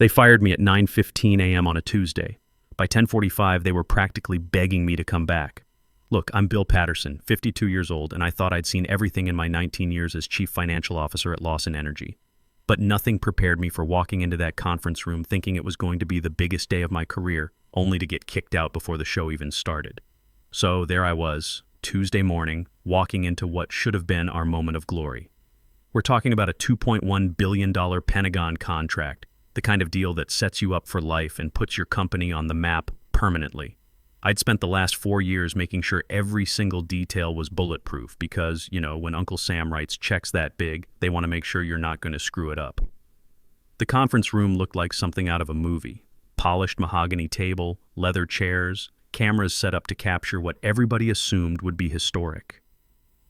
They fired me at 9:15 a.m. on a Tuesday. By 10:45, they were practically begging me to come back. Look, I'm Bill Patterson, 52 years old, and I thought I'd seen everything in my 19 years as chief financial officer at Lawson Energy. But nothing prepared me for walking into that conference room thinking it was going to be the biggest day of my career, only to get kicked out before the show even started. So there I was, Tuesday morning, walking into what should have been our moment of glory. We're talking about a $2.1 billion Pentagon contract, the kind of deal that sets you up for life and puts your company on the map permanently. I'd spent the last 4 years making sure every single detail was bulletproof because, when Uncle Sam writes checks that big, they want to make sure you're not going to screw it up. The conference room looked like something out of a movie. Polished mahogany table, leather chairs, cameras set up to capture what everybody assumed would be historic.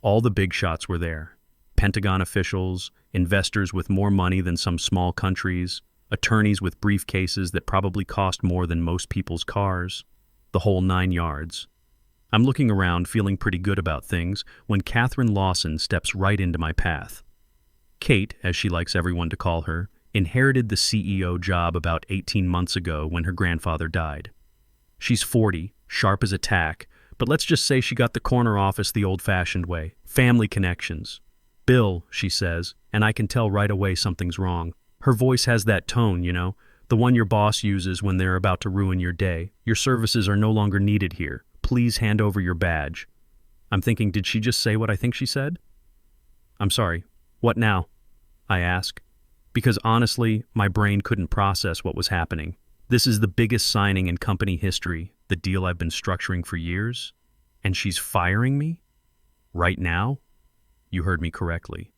All the big shots were there. Pentagon officials, investors with more money than some small countries, attorneys with briefcases that probably cost more than most people's cars. The whole 9 yards. I'm looking around, feeling pretty good about things, when Catherine Lawson steps right into my path. Kate, as she likes everyone to call her, inherited the CEO job about 18 months ago when her grandfather died. She's 40, sharp as a tack, but let's just say she got the corner office the old-fashioned way. Family connections. Bill, she says, and I can tell right away something's wrong. Her voice has that tone, the one your boss uses when they're about to ruin your day. Your services are no longer needed here. Please hand over your badge. I'm thinking, did she just say what I think she said? I'm sorry, what now? I ask. Because honestly, my brain couldn't process what was happening. This is the biggest signing in company history, the deal I've been structuring for years. And she's firing me? Right now? You heard me correctly.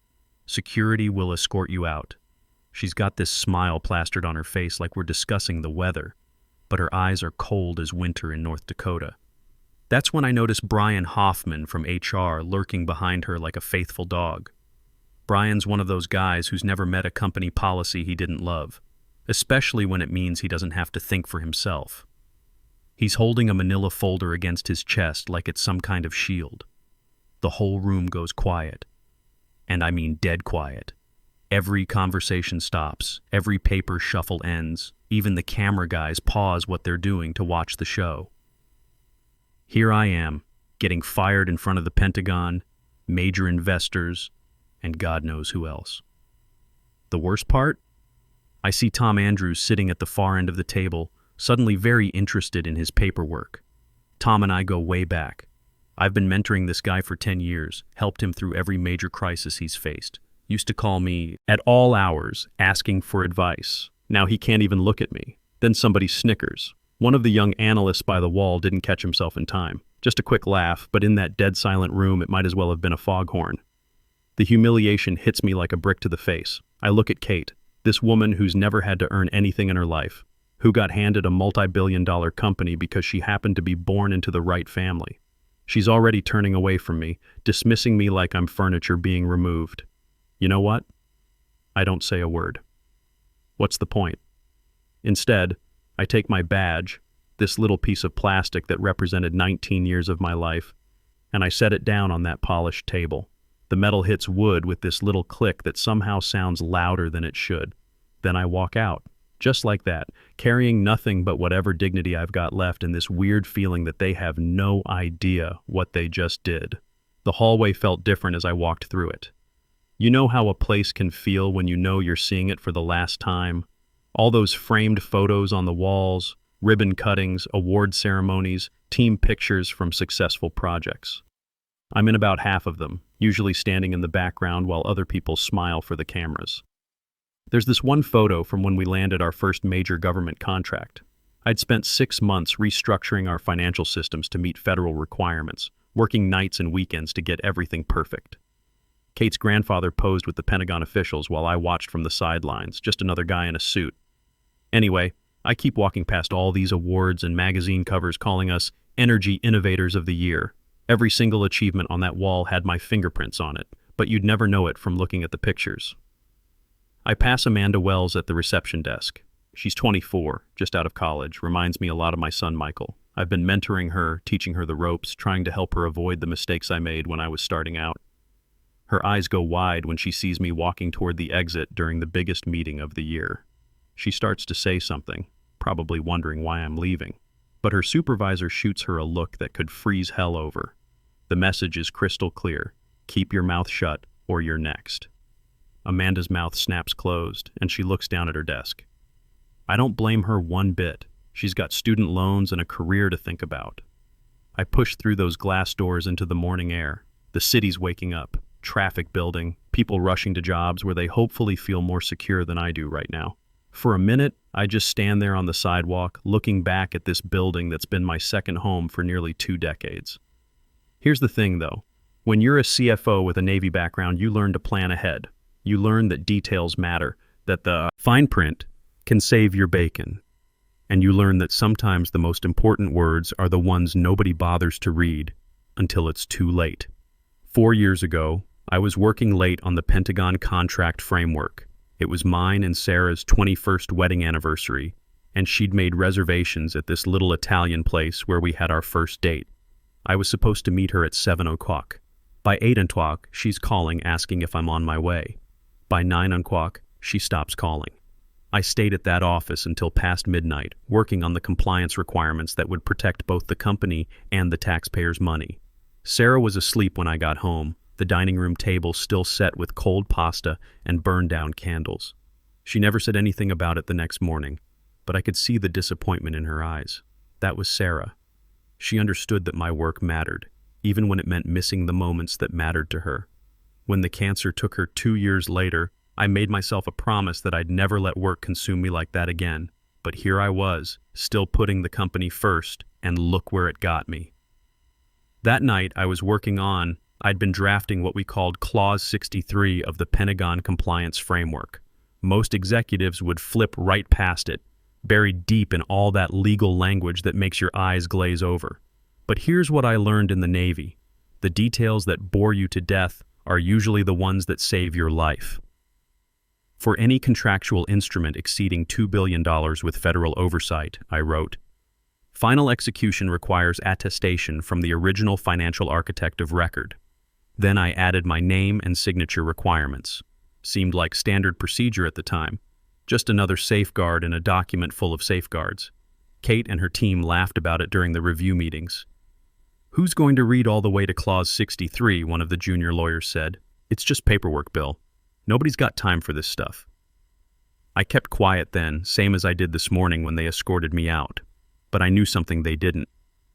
Security will escort you out. She's got this smile plastered on her face like we're discussing the weather, but her eyes are cold as winter in North Dakota. That's when I notice Brian Hoffman from HR lurking behind her like a faithful dog. Brian's one of those guys who's never met a company policy he didn't love, especially when it means he doesn't have to think for himself. He's holding a manila folder against his chest like it's some kind of shield. The whole room goes quiet. And I mean dead quiet. Every conversation stops, every paper shuffle ends, even the camera guys pause what they're doing to watch the show. Here I am, getting fired in front of the Pentagon, major investors, and God knows who else. The worst part? I see Tom Andrews sitting at the far end of the table, suddenly very interested in his paperwork. Tom and I go way back. I've been mentoring this guy for 10 years, helped him through every major crisis he's faced. Used to call me at all hours asking for advice. Now he can't even look at me. Then somebody snickers. One of the young analysts by the wall didn't catch himself in time. Just a quick laugh, but in that dead silent room it might as well have been a foghorn. The humiliation hits me like a brick to the face. I look at Kate, this woman who's never had to earn anything in her life, who got handed a multi-billion-dollar company because she happened to be born into the right family. She's already turning away from me, dismissing me like I'm furniture being removed. You know what? I don't say a word. What's the point? Instead, I take my badge, this little piece of plastic that represented 19 years of my life, and I set it down on that polished table. The metal hits wood with this little click that somehow sounds louder than it should. Then I walk out, just like that, carrying nothing but whatever dignity I've got left and this weird feeling that they have no idea what they just did. The hallway felt different as I walked through it. You know how a place can feel when you know you're seeing it for the last time? All those framed photos on the walls, ribbon cuttings, award ceremonies, team pictures from successful projects. I'm in about half of them, usually standing in the background while other people smile for the cameras. There's this one photo from when we landed our first major government contract. I'd spent 6 months restructuring our financial systems to meet federal requirements, working nights and weekends to get everything perfect. Kate's grandfather posed with the Pentagon officials while I watched from the sidelines, just another guy in a suit. Anyway, I keep walking past all these awards and magazine covers calling us Energy Innovators of the Year. Every single achievement on that wall had my fingerprints on it, but you'd never know it from looking at the pictures. I pass Amanda Wells at the reception desk. She's 24, just out of college, reminds me a lot of my son Michael. I've been mentoring her, teaching her the ropes, trying to help her avoid the mistakes I made when I was starting out. Her eyes go wide when she sees me walking toward the exit during the biggest meeting of the year. She starts to say something, probably wondering why I'm leaving. But her supervisor shoots her a look that could freeze hell over. The message is crystal clear. Keep your mouth shut, or you're next. Amanda's mouth snaps closed, and she looks down at her desk. I don't blame her one bit. She's got student loans and a career to think about. I push through those glass doors into the morning air. The city's waking up, traffic building, people rushing to jobs where they hopefully feel more secure than I do right now. For a minute, I just stand there on the sidewalk, looking back at this building that's been my second home for nearly 2 decades. Here's the thing, though. When you're a CFO with a Navy background, you learn to plan ahead. You learn that details matter, that the fine print can save your bacon. And you learn that sometimes the most important words are the ones nobody bothers to read until it's too late. 4 years ago, I was working late on the Pentagon contract framework. It was mine and Sarah's 21st wedding anniversary, and she'd made reservations at this little Italian place where we had our first date. I was supposed to meet her at 7 o'clock. By 8 o'clock, she's calling asking if I'm on my way. By 9 o'clock, she stops calling. I stayed at that office until past midnight, working on the compliance requirements that would protect both the company and the taxpayers' money. Sarah was asleep when I got home, the dining room table still set with cold pasta and burned-down candles. She never said anything about it the next morning, but I could see the disappointment in her eyes. That was Sarah. She understood that my work mattered, even when it meant missing the moments that mattered to her. When the cancer took her 2 years later, I made myself a promise that I'd never let work consume me like that again. But here I was, still putting the company first, and look where it got me. That night I'd been drafting what we called Clause 63 of the Pentagon Compliance Framework. Most executives would flip right past it, buried deep in all that legal language that makes your eyes glaze over. But here's what I learned in the Navy. The details that bore you to death are usually the ones that save your life. For any contractual instrument exceeding $2 billion with federal oversight, I wrote, final execution requires attestation from the original financial architect of record. Then I added my name and signature requirements. Seemed like standard procedure at the time. Just another safeguard in a document full of safeguards. Kate and her team laughed about it during the review meetings. Who's going to read all the way to Clause 63, one of the junior lawyers said. It's just paperwork, Bill. Nobody's got time for this stuff. I kept quiet then, same as I did this morning when they escorted me out. But I knew something they didn't.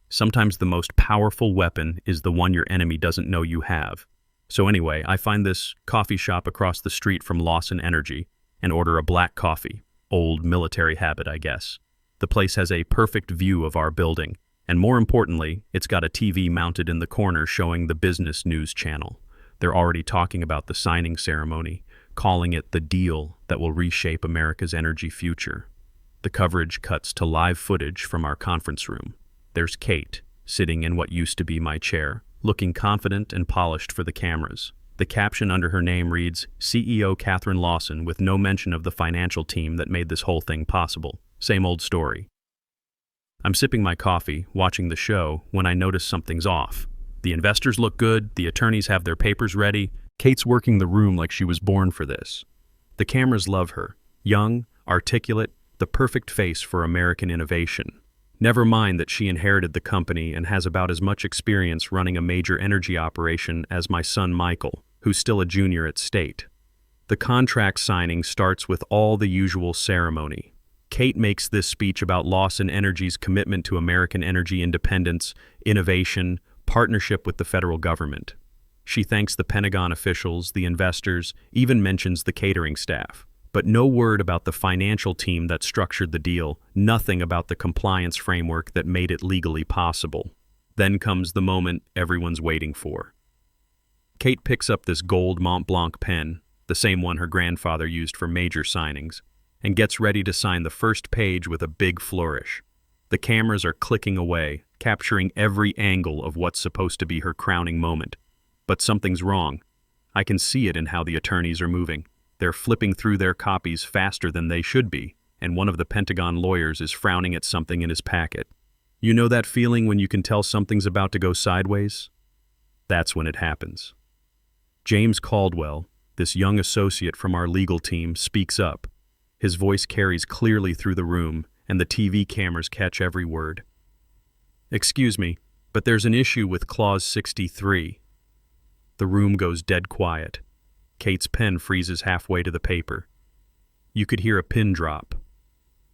Sometimes the most powerful weapon is the one your enemy doesn't know you have. So anyway, I find this coffee shop across the street from Lawson Energy and order a black coffee. Old military habit, I guess. The place has a perfect view of our building, and more importantly, it's got a TV mounted in the corner showing the business news channel. They're already talking about the signing ceremony, calling it the deal that will reshape America's energy future. The coverage cuts to live footage from our conference room. There's Kate, sitting in what used to be my chair, looking confident and polished for the cameras. The caption under her name reads, CEO Catherine Lawson, with no mention of the financial team that made this whole thing possible. Same old story. I'm sipping my coffee, watching the show, when I notice something's off. The investors look good, the attorneys have their papers ready. Kate's working the room like she was born for this. The cameras love her. Young, articulate, the perfect face for American innovation. Never mind that she inherited the company and has about as much experience running a major energy operation as my son Michael, who's still a junior at State. The contract signing starts with all the usual ceremony. Kate makes this speech about Lawson Energy's commitment to American energy independence, innovation, partnership with the federal government. She thanks the Pentagon officials, the investors, even mentions the catering staff. But no word about the financial team that structured the deal, nothing about the compliance framework that made it legally possible. Then comes the moment everyone's waiting for. Kate picks up this gold Mont Blanc pen, the same one her grandfather used for major signings, and gets ready to sign the first page with a big flourish. The cameras are clicking away, capturing every angle of what's supposed to be her crowning moment. But something's wrong. I can see it in how the attorneys are moving. They're flipping through their copies faster than they should be, and one of the Pentagon lawyers is frowning at something in his packet. You know that feeling when you can tell something's about to go sideways? That's when it happens. James Caldwell, this young associate from our legal team, speaks up. His voice carries clearly through the room, and the TV cameras catch every word. "Excuse me, but there's an issue with Clause 63. The room goes dead quiet. Kate's pen freezes halfway to the paper. You could hear a pin drop.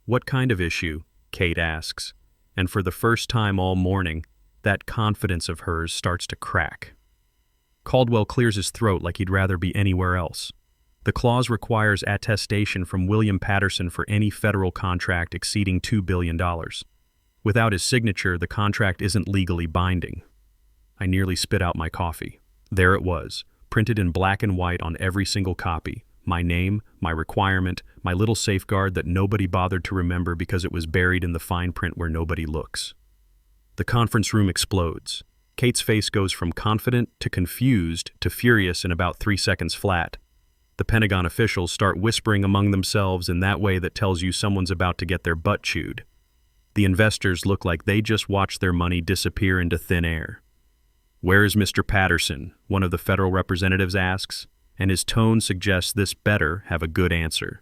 "What kind of issue?" Kate asks, and for the first time all morning, that confidence of hers starts to crack. Caldwell clears his throat like he'd rather be anywhere else. The clause requires attestation from William Patterson for any federal contract exceeding $2 billion. Without his signature, the contract isn't legally binding. I nearly spit out my coffee. There it was, printed in black and white on every single copy. My name, my requirement, my little safeguard that nobody bothered to remember because it was buried in the fine print where nobody looks. The conference room explodes. Kate's face goes from confident to confused to furious in about 3 seconds flat. The Pentagon officials start whispering among themselves in that way that tells you someone's about to get their butt chewed. The investors look like they just watched their money disappear into thin air. "Where is Mr. Patterson?" one of the federal representatives asks, and his tone suggests this better have a good answer.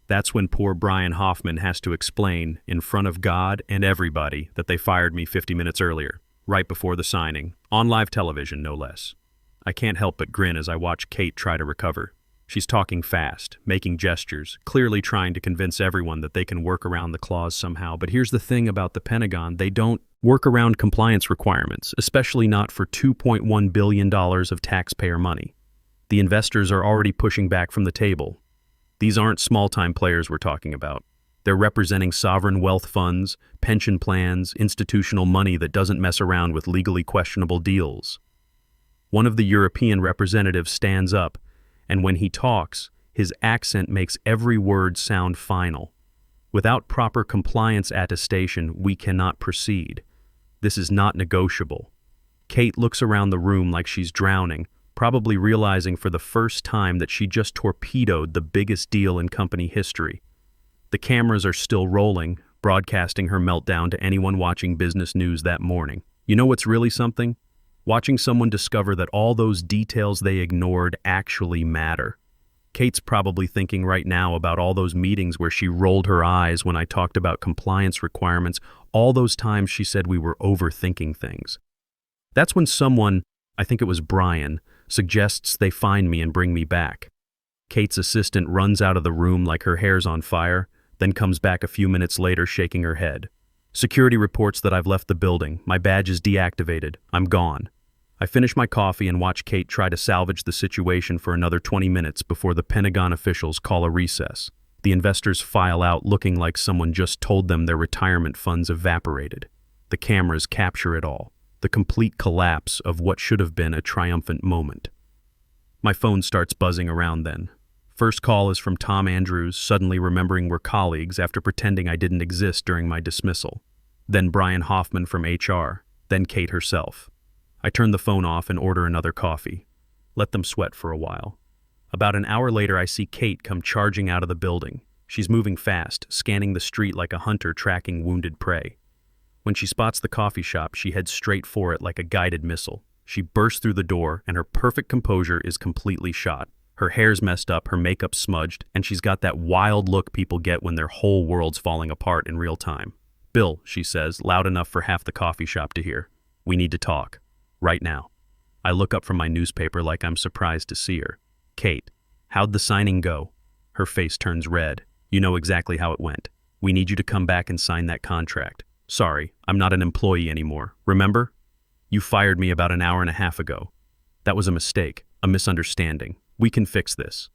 That's when poor Brian Hoffman has to explain, in front of God and everybody, that they fired me 50 minutes earlier, right before the signing, on live television, no less. I can't help but grin as I watch Kate try to recover. She's talking fast, making gestures, clearly trying to convince everyone that they can work around the clause somehow. But here's the thing about the Pentagon: they don't work around compliance requirements, especially not for $2.1 billion of taxpayer money. The investors are already pushing back from the table. These aren't small-time players we're talking about. They're representing sovereign wealth funds, pension plans, institutional money that doesn't mess around with legally questionable deals. One of the European representatives stands up, and when he talks, his accent makes every word sound final. Without proper compliance attestation, we cannot proceed. This is not negotiable. Kate looks around the room like she's drowning, probably realizing for the first time that she just torpedoed the biggest deal in company history. The cameras are still rolling, broadcasting her meltdown to anyone watching business news that morning. You know what's really something? Watching someone discover that all those details they ignored actually matter. Kate's probably thinking right now about all those meetings where she rolled her eyes when I talked about compliance requirements, all those times she said we were overthinking things. That's when someone, I think it was Brian, suggests they find me and bring me back. Kate's assistant runs out of the room like her hair's on fire, then comes back a few minutes later shaking her head. "Security reports that I've left the building. My badge is deactivated. I'm gone." I finish my coffee and watch Kate try to salvage the situation for another 20 minutes before the Pentagon officials call a recess. The investors file out looking like someone just told them their retirement funds evaporated. The cameras capture it all, the complete collapse of what should have been a triumphant moment. My phone starts buzzing around then. First call is from Tom Andrews, suddenly remembering we're colleagues after pretending I didn't exist during my dismissal. Then Brian Hoffman from HR, then Kate herself. I turn the phone off and order another coffee. Let them sweat for a while. About an hour later, I see Kate come charging out of the building. She's moving fast, scanning the street like a hunter tracking wounded prey. When she spots the coffee shop, she heads straight for it like a guided missile. She bursts through the door, and her perfect composure is completely shot. Her hair's messed up, her makeup smudged, and she's got that wild look people get when their whole world's falling apart in real time. "Bill," she says, loud enough for half the coffee shop to hear. "We need to talk. Right now." I look up from my newspaper like I'm surprised to see her. "Kate, how'd the signing go?" Her face turns red. "You know exactly how it went. We need you to come back and sign that contract. Sorry, I'm not an employee anymore. Remember? You fired me about an hour and a half ago. That was a mistake, a misunderstanding. We can fix this."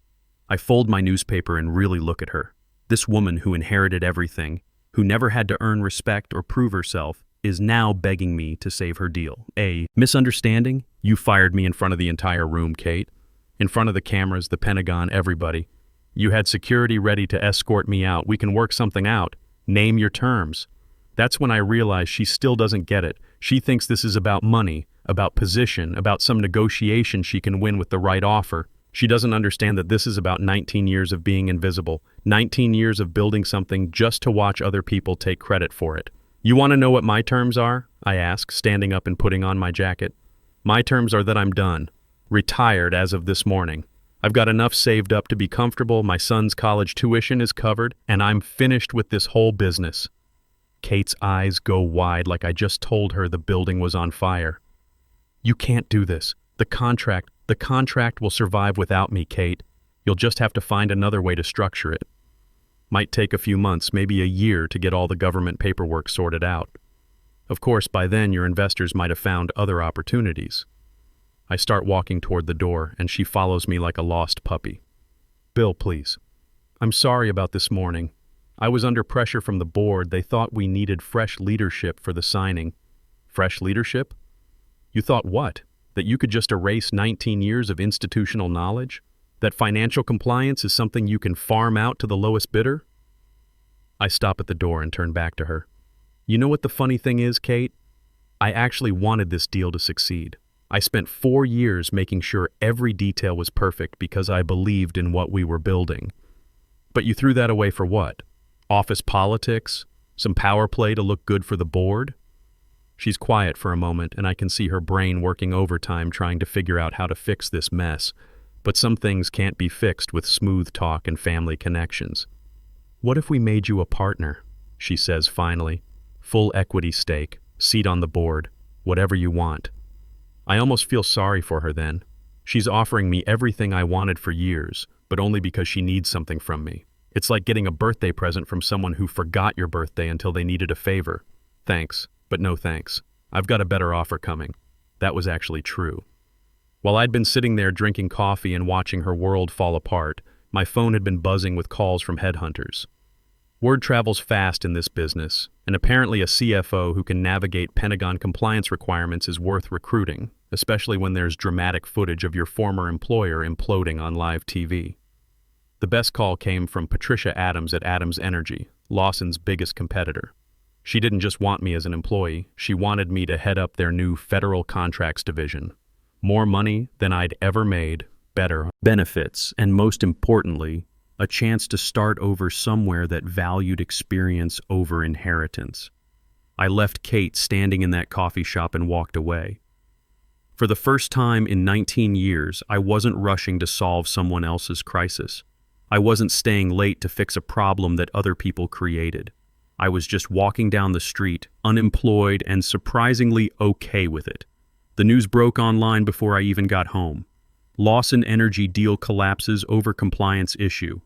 I fold my newspaper and really look at her. This woman who inherited everything, who never had to earn respect or prove herself, is now begging me to save her deal. A misunderstanding? You fired me in front of the entire room, Kate. In front of the cameras, the Pentagon, everybody. You had security ready to escort me out. We can work something out. Name your terms. That's when I realize she still doesn't get it. She thinks this is about money, about position, about some negotiation she can win with the right offer. She doesn't understand that this is about 19 years of being invisible, 19 years of building something just to watch other people take credit for it. "You want to know what my terms are?" I ask, standing up and putting on my jacket. "My terms are that I'm done. Retired as of this morning. I've got enough saved up to be comfortable, my son's college tuition is covered, and I'm finished with this whole business. Kate's eyes go wide like I just told her the building was on fire. You can't do this. The contract will survive without me, Kate. You'll just have to find another way to structure it. Might take a few months, maybe a year, to get all the government paperwork sorted out. Of course, by then your investors might have found other opportunities. I start walking toward the door, and she follows me like a lost puppy. Bill, please. I'm sorry about this morning. I was under pressure from the board. They thought we needed fresh leadership for the signing. Fresh leadership? You thought what? That you could just erase 19 years of institutional knowledge? That financial compliance is something you can farm out to the lowest bidder? I stop at the door and turn back to her. You know what the funny thing is, Kate? I actually wanted this deal to succeed. I spent 4 years making sure every detail was perfect because I believed in what we were building. But you threw that away for what? Office politics? Some power play to look good for the board? She's quiet for a moment, and I can see her brain working overtime trying to figure out how to fix this mess. But some things can't be fixed with smooth talk and family connections. What if we made you a partner? She says finally. Full equity stake, seat on the board, whatever you want. I almost feel sorry for her then. She's offering me everything I wanted for years, but only because she needs something from me. It's like getting a birthday present from someone who forgot your birthday until they needed a favor. Thanks, but no thanks. I've got a better offer coming. That was actually true. While I'd been sitting there drinking coffee and watching her world fall apart, my phone had been buzzing with calls from headhunters. Word travels fast in this business, and apparently a CFO who can navigate Pentagon compliance requirements is worth recruiting, especially when there's dramatic footage of your former employer imploding on live TV. The best call came from Patricia Adams at Adams Energy, Lawson's biggest competitor. She didn't just want me as an employee, she wanted me to head up their new federal contracts division. More money than I'd ever made, better benefits, and most importantly, a chance to start over somewhere that valued experience over inheritance. I left Kate standing in that coffee shop and walked away. For the first time in 19 years, I wasn't rushing to solve someone else's crisis. I wasn't staying late to fix a problem that other people created. I was just walking down the street, unemployed and surprisingly okay with it. The news broke online before I even got home. Lawson Energy deal collapses over compliance issue.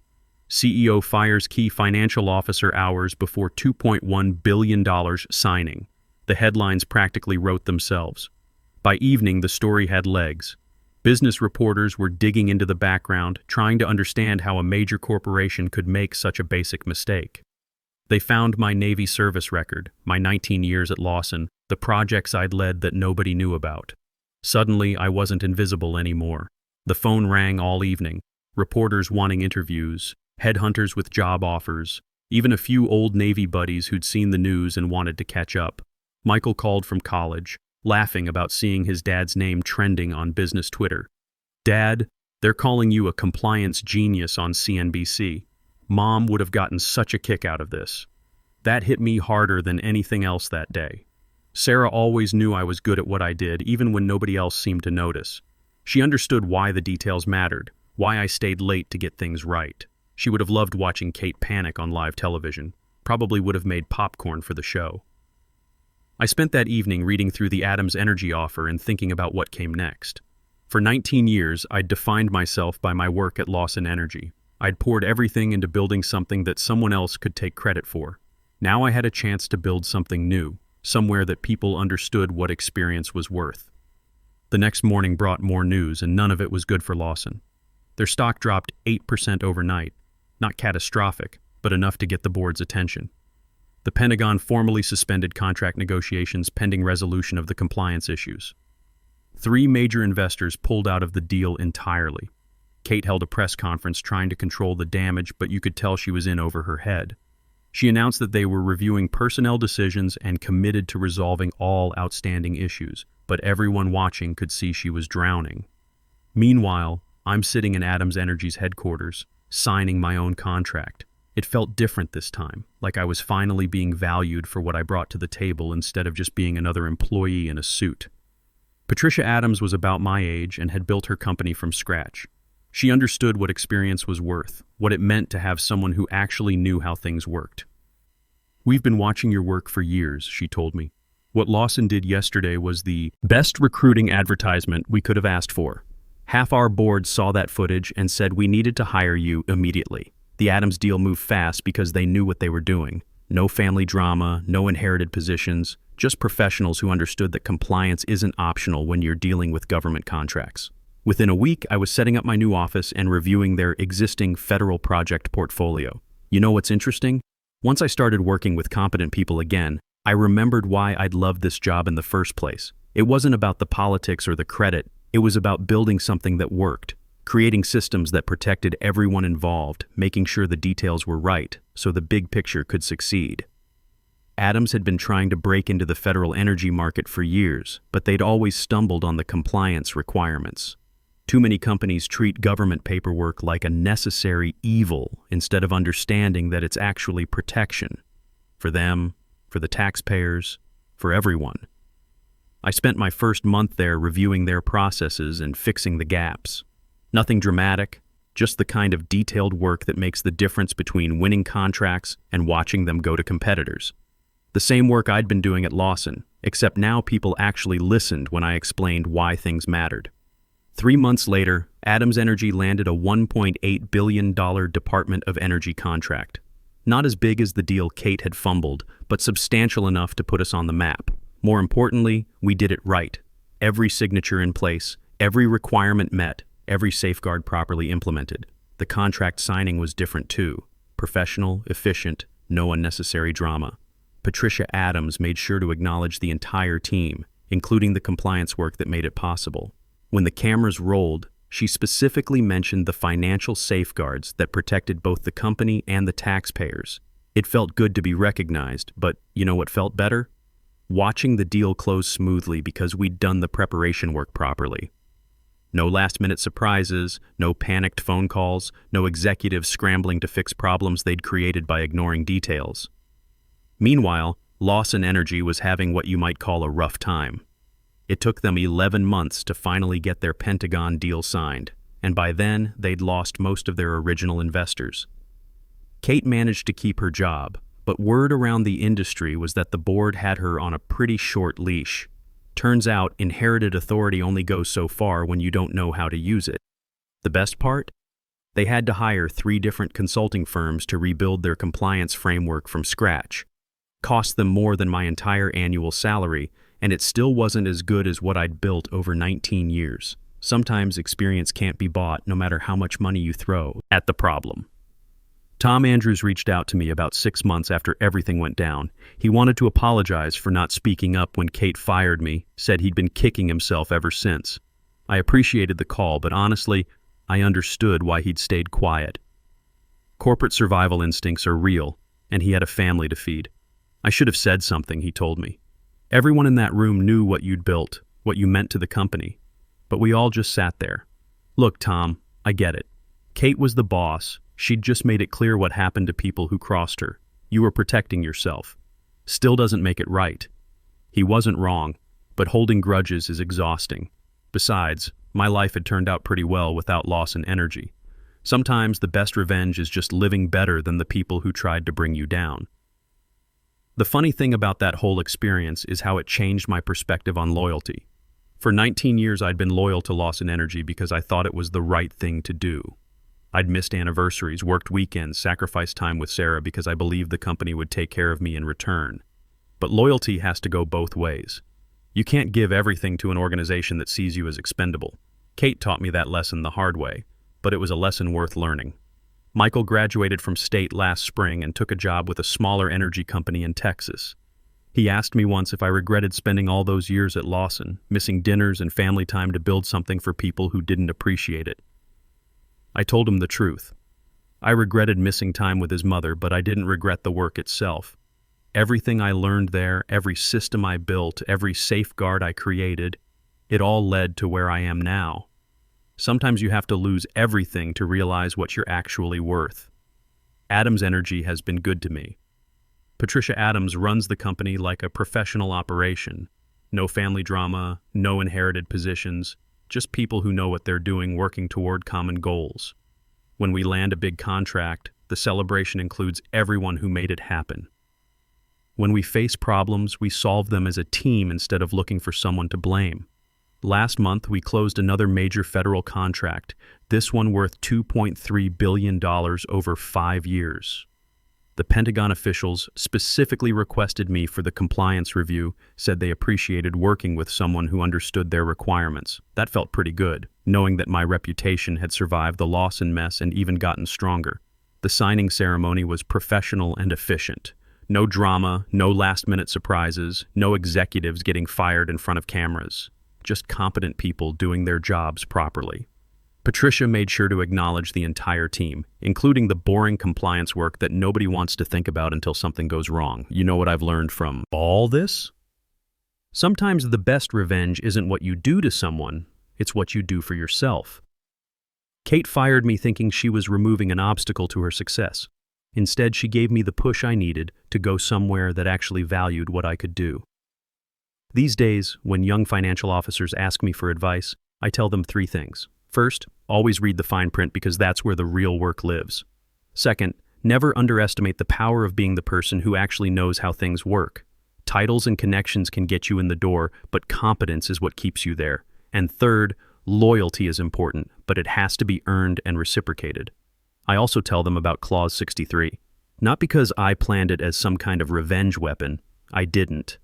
CEO fires key financial officer hours before $2.1 billion signing. The headlines practically wrote themselves. By evening, the story had legs. Business reporters were digging into the background, trying to understand how a major corporation could make such a basic mistake. They found my Navy service record, my 19 years at Lawson, the projects I'd led that nobody knew about. Suddenly, I wasn't invisible anymore. The phone rang all evening, reporters wanting interviews, headhunters with job offers, even a few old Navy buddies who'd seen the news and wanted to catch up. Michael called from college, laughing about seeing his dad's name trending on business Twitter. Dad, they're calling you a compliance genius on CNBC. Mom would have gotten such a kick out of this. That hit me harder than anything else that day. Sarah always knew I was good at what I did, even when nobody else seemed to notice. She understood why the details mattered, why I stayed late to get things right. She would have loved watching Kate panic on live television, probably would have made popcorn for the show. I spent that evening reading through the Adams Energy offer and thinking about what came next. For 19 years, I'd defined myself by my work at Lawson Energy. I'd poured everything into building something that someone else could take credit for. Now I had a chance to build something new, somewhere that people understood what experience was worth. The next morning brought more news, and none of it was good for Lawson. Their stock dropped 8% overnight. Not catastrophic, but enough to get the board's attention. The Pentagon formally suspended contract negotiations pending resolution of the compliance issues. 3 major investors pulled out of the deal entirely. Kate held a press conference trying to control the damage, but you could tell she was in over her head. She announced that they were reviewing personnel decisions and committed to resolving all outstanding issues, but everyone watching could see she was drowning. Meanwhile, I'm sitting in Adams Energy's headquarters, signing my own contract. It felt different this time, like I was finally being valued for what I brought to the table instead of just being another employee in a suit. Patricia Adams was about my age and had built her company from scratch. She understood what experience was worth, what it meant to have someone who actually knew how things worked. "We've been watching your work for years," she told me. "What Lawson did yesterday was the best recruiting advertisement we could have asked for. Half our board saw that footage and said we needed to hire you immediately. The Adams deal moved fast because they knew what they were doing. No family drama, no inherited positions, just professionals who understood that compliance isn't optional when you're dealing with government contracts." Within a week, I was setting up my new office and reviewing their existing federal project portfolio. You know what's interesting? Once I started working with competent people again, I remembered why I'd loved this job in the first place. It wasn't about the politics or the credit. It was about building something that worked, creating systems that protected everyone involved, making sure the details were right so the big picture could succeed. Adams had been trying to break into the federal energy market for years, but they'd always stumbled on the compliance requirements. Too many companies treat government paperwork like a necessary evil instead of understanding that it's actually protection. For them, for the taxpayers, for everyone. I spent my first month there reviewing their processes and fixing the gaps. Nothing dramatic, just the kind of detailed work that makes the difference between winning contracts and watching them go to competitors. The same work I'd been doing at Lawson, except now people actually listened when I explained why things mattered. 3 months later, Adams Energy landed a $1.8 billion Department of Energy contract. Not as big as the deal Kate had fumbled, but substantial enough to put us on the map. More importantly, we did it right. Every signature in place, every requirement met, every safeguard properly implemented. The contract signing was different too. Professional, efficient, no unnecessary drama. Patricia Adams made sure to acknowledge the entire team, including the compliance work that made it possible. When the cameras rolled, she specifically mentioned the financial safeguards that protected both the company and the taxpayers. It felt good to be recognized, but you know what felt better? Watching the deal close smoothly because we'd done the preparation work properly. No last-minute surprises, no panicked phone calls, no executives scrambling to fix problems they'd created by ignoring details. Meanwhile, Lawson Energy was having what you might call a rough time. It took them 11 months to finally get their Pentagon deal signed, and by then they'd lost most of their original investors. Kate managed to keep her job, but word around the industry was that the board had her on a pretty short leash. Turns out, inherited authority only goes so far when you don't know how to use it. The best part? They had to hire 3 different consulting firms to rebuild their compliance framework from scratch. Cost them more than my entire annual salary, and it still wasn't as good as what I'd built over 19 years. Sometimes experience can't be bought no matter how much money you throw at the problem. Tom Andrews reached out to me about 6 months after everything went down. He wanted to apologize for not speaking up when Kate fired me, said he'd been kicking himself ever since. I appreciated the call, but honestly, I understood why he'd stayed quiet. Corporate survival instincts are real, and he had a family to feed. I should have said something, he told me. Everyone in that room knew what you'd built, what you meant to the company. But we all just sat there. Look, Tom, I get it. Kate was the boss. She'd just made it clear what happened to people who crossed her. You were protecting yourself. Still doesn't make it right. He wasn't wrong, but holding grudges is exhausting. Besides, my life had turned out pretty well without Lawson Energy. Sometimes the best revenge is just living better than the people who tried to bring you down. The funny thing about that whole experience is how it changed my perspective on loyalty. For 19 years I'd been loyal to Lawson Energy because I thought it was the right thing to do. I'd missed anniversaries, worked weekends, sacrificed time with Sarah because I believed the company would take care of me in return. But loyalty has to go both ways. You can't give everything to an organization that sees you as expendable. Kate taught me that lesson the hard way, but it was a lesson worth learning. Michael graduated from state last spring and took a job with a smaller energy company in Texas. He asked me once if I regretted spending all those years at Lawson, missing dinners and family time to build something for people who didn't appreciate it. I told him the truth. I regretted missing time with his mother, but I didn't regret the work itself. Everything I learned there, every system I built, every safeguard I created, it all led to where I am now. Sometimes you have to lose everything to realize what you're actually worth. Adams Energy has been good to me. Patricia Adams runs the company like a professional operation. No family drama, no inherited positions, just people who know what they're doing working toward common goals. When we land a big contract, the celebration includes everyone who made it happen. When we face problems, we solve them as a team instead of looking for someone to blame. Last month, we closed another major federal contract, this one worth $2.3 billion over 5 years. The Pentagon officials specifically requested me for the compliance review, said they appreciated working with someone who understood their requirements. That felt pretty good, knowing that my reputation had survived the Lawson mess and even gotten stronger. The signing ceremony was professional and efficient. No drama, no last-minute surprises, no executives getting fired in front of cameras. Just competent people doing their jobs properly. Patricia made sure to acknowledge the entire team, including the boring compliance work that nobody wants to think about until something goes wrong. You know what I've learned from all this? Sometimes the best revenge isn't what you do to someone, it's what you do for yourself. Kate fired me thinking she was removing an obstacle to her success. Instead, she gave me the push I needed to go somewhere that actually valued what I could do. These days, when young financial officers ask me for advice, I tell them 3 things. First, always read the fine print because that's where the real work lives. Second, never underestimate the power of being the person who actually knows how things work. Titles and connections can get you in the door, but competence is what keeps you there. And third, loyalty is important, but it has to be earned and reciprocated. I also tell them about Clause 63. Not because I planned it as some kind of revenge weapon. I didn't.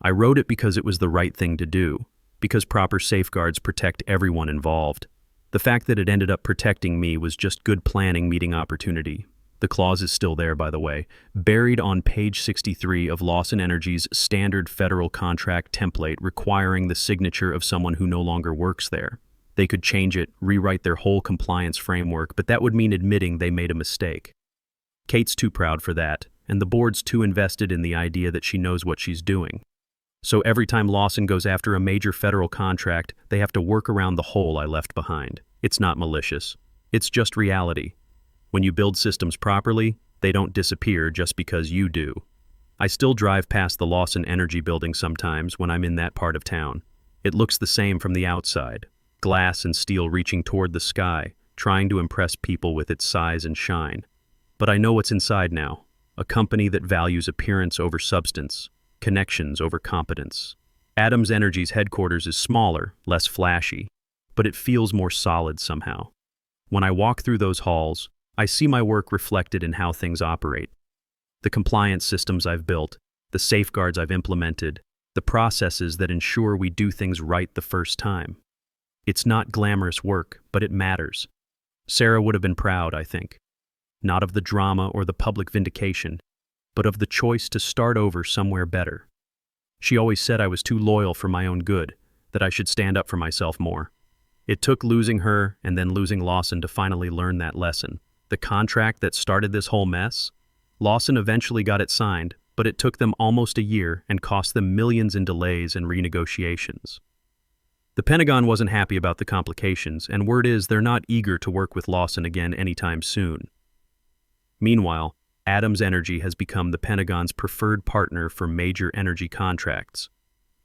I wrote it because it was the right thing to do, because proper safeguards protect everyone involved. The fact that it ended up protecting me was just good planning meeting opportunity. The clause is still there, by the way, buried on page 63 of Lawson Energy's standard federal contract template requiring the signature of someone who no longer works there. They could change it, rewrite their whole compliance framework, but that would mean admitting they made a mistake. Kate's too proud for that, and the board's too invested in the idea that she knows what she's doing. So every time Lawson goes after a major federal contract, they have to work around the hole I left behind. It's not malicious. It's just reality. When you build systems properly, they don't disappear just because you do. I still drive past the Lawson Energy building sometimes when I'm in that part of town. It looks the same from the outside. Glass and steel reaching toward the sky, trying to impress people with its size and shine. But I know what's inside now. A company that values appearance over substance. Connections over competence. Adams Energy's headquarters is smaller, less flashy, but it feels more solid somehow. When I walk through those halls, I see my work reflected in how things operate. The compliance systems I've built, the safeguards I've implemented, the processes that ensure we do things right the first time. It's not glamorous work, but it matters. Sarah would have been proud, I think. Not of the drama or the public vindication, but of the choice to start over somewhere better. She always said I was too loyal for my own good, that I should stand up for myself more. It took losing her and then losing Lawson to finally learn that lesson. The contract that started this whole mess? Lawson eventually got it signed, but it took them almost a year and cost them millions in delays and renegotiations. The Pentagon wasn't happy about the complications, and word is they're not eager to work with Lawson again anytime soon. Meanwhile, Adams Energy has become the Pentagon's preferred partner for major energy contracts.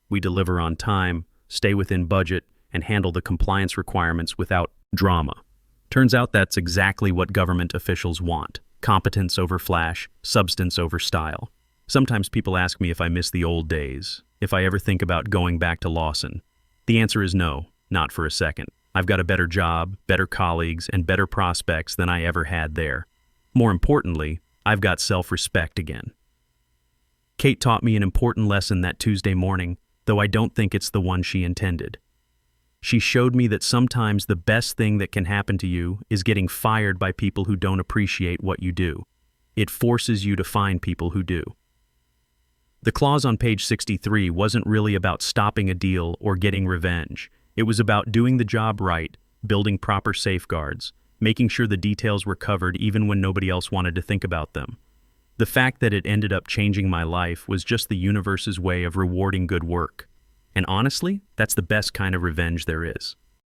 We deliver on time, stay within budget, and handle the compliance requirements without drama. Turns out that's exactly what government officials want. Competence over flash, substance over style. Sometimes people ask me if I miss the old days, if I ever think about going back to Lawson. The answer is no, not for a second. I've got a better job, better colleagues, and better prospects than I ever had there. More importantly, I've got self-respect again. Kate taught me an important lesson that Tuesday morning, though I don't think it's the one she intended. She showed me that sometimes the best thing that can happen to you is getting fired by people who don't appreciate what you do. It forces you to find people who do. The clause on page 63 wasn't really about stopping a deal or getting revenge. It was about doing the job right, building proper safeguards, making sure the details were covered even when nobody else wanted to think about them. The fact that it ended up changing my life was just the universe's way of rewarding good work. And honestly, that's the best kind of revenge there is.